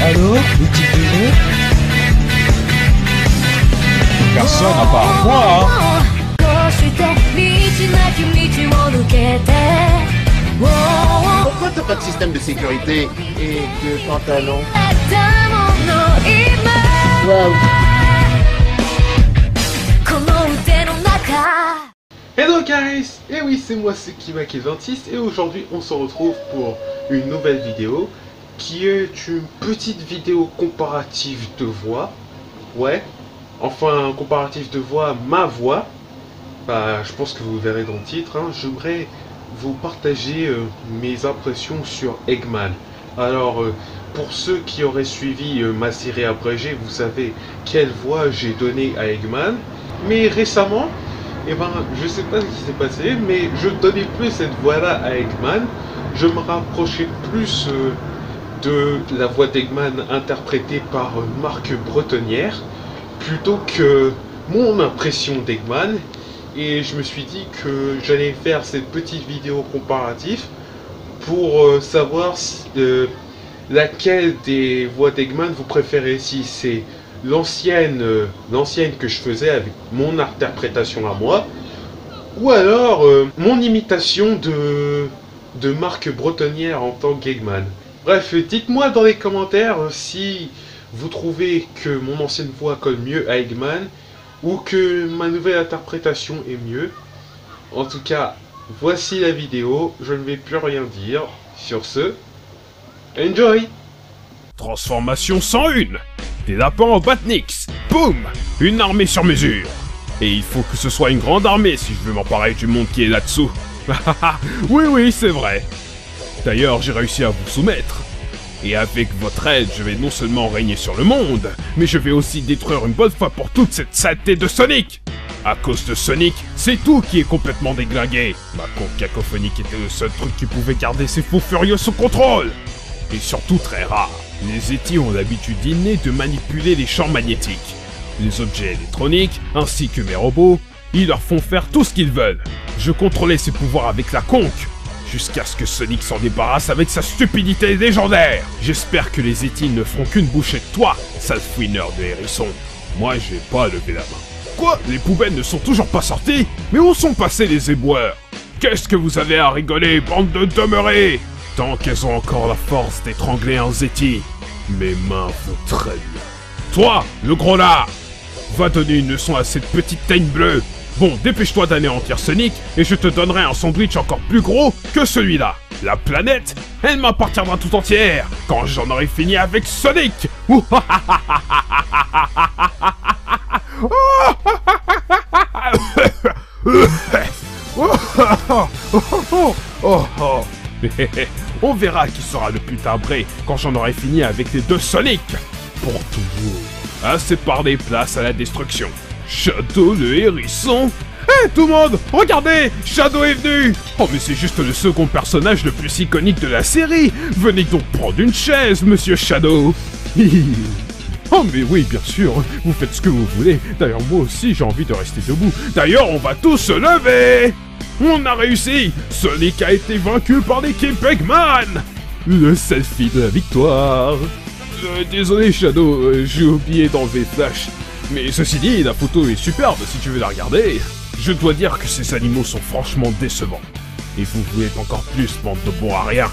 Allô, boutique de jeux? Personne à part moi, hein. Pourquoi t'as pas de système de sécurité et de pantalon? Wow. Hello guys, et oui c'est moi Sekimaki Dentiste et aujourd'hui on se retrouve pour une nouvelle vidéo qui est une petite vidéo comparative de voix. Ouais, enfin comparatif de voix, ma voix. Bah, je pense que vous verrez dans le titre, hein. J'aimerais vous partager mes impressions sur Eggman. Alors, pour ceux qui auraient suivi ma série abrégée, vous savez quelle voix j'ai donnée à Eggman. Mais récemment, eh ben, je sais pas ce qui s'est passé, mais je donnais plus cette voix-là à Eggman. Je me rapprochais plus de la voix d'Eggman interprétée par Marc Bretonnière, plutôt que mon impression d'Eggman. Et je me suis dit que j'allais faire cette petite vidéo comparative pour savoir si, laquelle des voix d'Eggman vous préférez, si c'est l'ancienne que je faisais avec mon interprétation à moi, ou alors mon imitation de Marc Bretonnière en tant qu'Eggman. Bref, dites-moi dans les commentaires si vous trouvez que mon ancienne voix colle mieux à Eggman ou que ma nouvelle interprétation est mieux. En tout cas, voici la vidéo, je ne vais plus rien dire. Sur ce, enjoy! Transformation 101. Des lapins en Batnix. Boum. Une armée sur mesure. Et il faut que ce soit une grande armée si je veux m'emparer du monde qui est là-dessous. Oui, c'est vrai. D'ailleurs, j'ai réussi à vous soumettre. Et avec votre aide, je vais non seulement régner sur le monde, mais je vais aussi détruire une bonne fois pour toute cette saleté de Sonic. À cause de Sonic, c'est tout qui est complètement déglingué. Ma con cacophonique était le seul truc qui pouvait garder ces fous furieux sous contrôle. Et surtout très rare, les Yétis ont l'habitude innée de manipuler les champs magnétiques. Les objets électroniques, ainsi que mes robots, ils leur font faire tout ce qu'ils veulent. Je contrôlais ces pouvoirs avec la conque, jusqu'à ce que Sonic s'en débarrasse avec sa stupidité légendaire. J'espère que les Yétis ne feront qu'une bouchée de toi, sale fouineur de hérisson. Moi, j'ai pas levé la main. Quoi? Les poubelles ne sont toujours pas sorties? Mais où sont passés les éboueurs? Qu'est-ce que vous avez à rigoler, bande de demeurés? Tant qu'elles ont encore la force d'étrangler un Yéti, mes mains vous traînent. Toi, le gros là, va donner une leçon à cette petite teigne bleue. Bon, dépêche-toi d'anéantir Sonic, et je te donnerai un sandwich encore plus gros que celui-là. La planète, elle m'appartiendra tout entière, quand j'en aurai fini avec Sonic. On verra qui sera le plus timbré quand j'en aurai fini avec les deux Sonic. Pour toujours. Assez parlé, place à la destruction. Shadow le hérisson. Hé tout le monde, regardez, Shadow est venu. Oh mais c'est juste le second personnage le plus iconique de la série. Venez donc prendre une chaise, monsieur Shadow. Oh mais oui, bien sûr, vous faites ce que vous voulez. D'ailleurs moi aussi j'ai envie de rester debout. D'ailleurs on va tous se lever. On a réussi. Sonic a été vaincu par l'équipe Eggman. Le selfie de la victoire. Désolé Shadow, j'ai oublié d'enlever Flash. Mais ceci dit, la photo est superbe si tu veux la regarder. Je dois dire que ces animaux sont franchement décevants. Et vous voulez être encore plus, bande de bons à rien.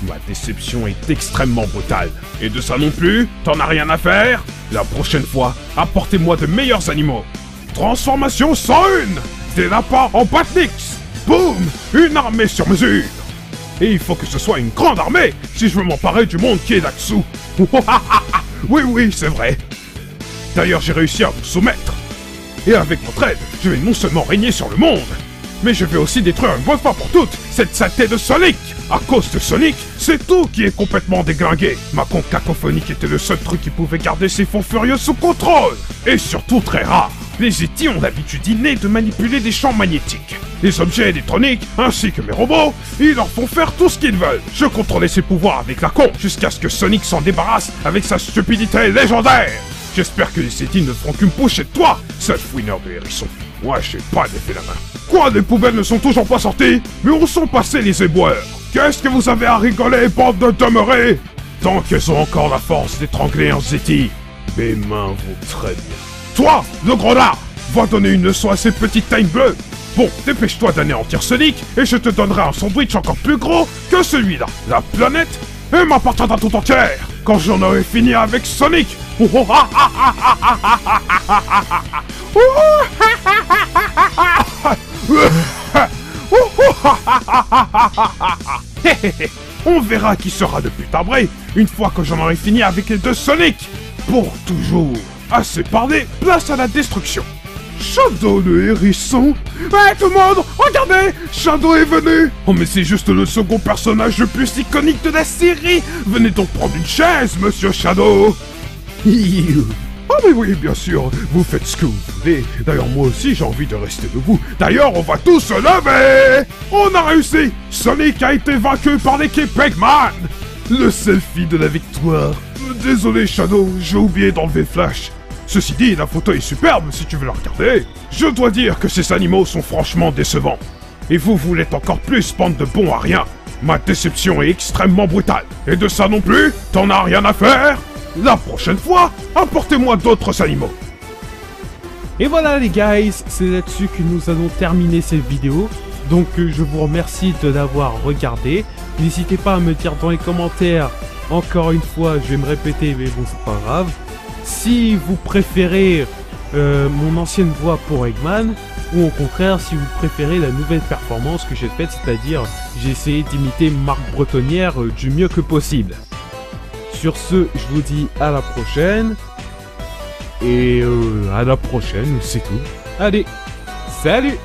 Ma déception est extrêmement brutale. Et de ça non plus, t'en as rien à faire? La prochaine fois, apportez-moi de meilleurs animaux. Transformation 101. Des lapins en Batnix. Boum. Une armée sur mesure. Et il faut que ce soit une grande armée si je veux m'emparer du monde qui est là-dessous. Oui, c'est vrai. D'ailleurs, j'ai réussi à vous soumettre. Et avec votre aide, je vais non seulement régner sur le monde, mais je vais aussi détruire une bonne fois pour toutes cette saleté de Sonic. À cause de Sonic, c'est tout qui est complètement déglingué. Ma con cacophonique était le seul truc qui pouvait garder ces fonds furieux sous contrôle. Et surtout très rare, les Yétis ont l'habitude innée de manipuler des champs magnétiques. Les objets électroniques, ainsi que mes robots, ils leur font faire tout ce qu'ils veulent. Je contrôlais ses pouvoirs avec la con, jusqu'à ce que Sonic s'en débarrasse avec sa stupidité légendaire. J'espère que les Yétis ne feront qu'une bouchée de toi, sale fouineur de hérisson. Moi, j'ai pas levé la main. Quoi, les poubelles ne sont toujours pas sorties? Mais où sont passés les éboueurs? Qu'est-ce que vous avez à rigoler, bande de demeurés? Tant qu'elles ont encore la force d'étrangler un Zeti, mes mains vont très bien. Toi, le grenard, va donner une leçon à ces petites tailles bleues. Bon, dépêche-toi d'anéantir Sonic, et je te donnerai un sandwich encore plus gros que celui-là. La planète, elle m'appartiendra tout entière quand j'en aurai fini avec Sonic. On verra qui sera le plus timbré une fois que j'en aurai fini avec les deux Sonic. Pour toujours. Assez parlé, place à la destruction. Shadow le hérisson. Ouais, tout le monde, regardez, Shadow est venu. Oh mais c'est juste le second personnage le plus iconique de la série. Venez donc prendre une chaise, monsieur Shadow. Ah mais oui, bien sûr, vous faites ce que vous voulez. D'ailleurs, moi aussi, j'ai envie de rester debout. D'ailleurs, on va tous se lever. On a réussi. Sonic a été vaincu par l'équipe Eggman. Le selfie de la victoire. Désolé, Shadow, j'ai oublié d'enlever Flash. Ceci dit, la photo est superbe si tu veux la regarder. Je dois dire que ces animaux sont franchement décevants. Et vous l'êtes encore plus, bande de bons à rien. Ma déception est extrêmement brutale. Et de ça non plus, t'en as rien à faire. La prochaine fois, apportez-moi d'autres animaux. Et voilà les guys, c'est là-dessus que nous allons terminer cette vidéo. Donc je vous remercie de l'avoir regardé. N'hésitez pas à me dire dans les commentaires, encore une fois, je vais me répéter, mais bon c'est pas grave. Si vous préférez mon ancienne voix pour Eggman, ou au contraire si vous préférez la nouvelle performance que j'ai faite, c'est-à-dire j'ai essayé d'imiter Marc Bretonnière du mieux que possible. Sur ce, je vous dis à la prochaine. Et à la prochaine, c'est tout. Allez, salut!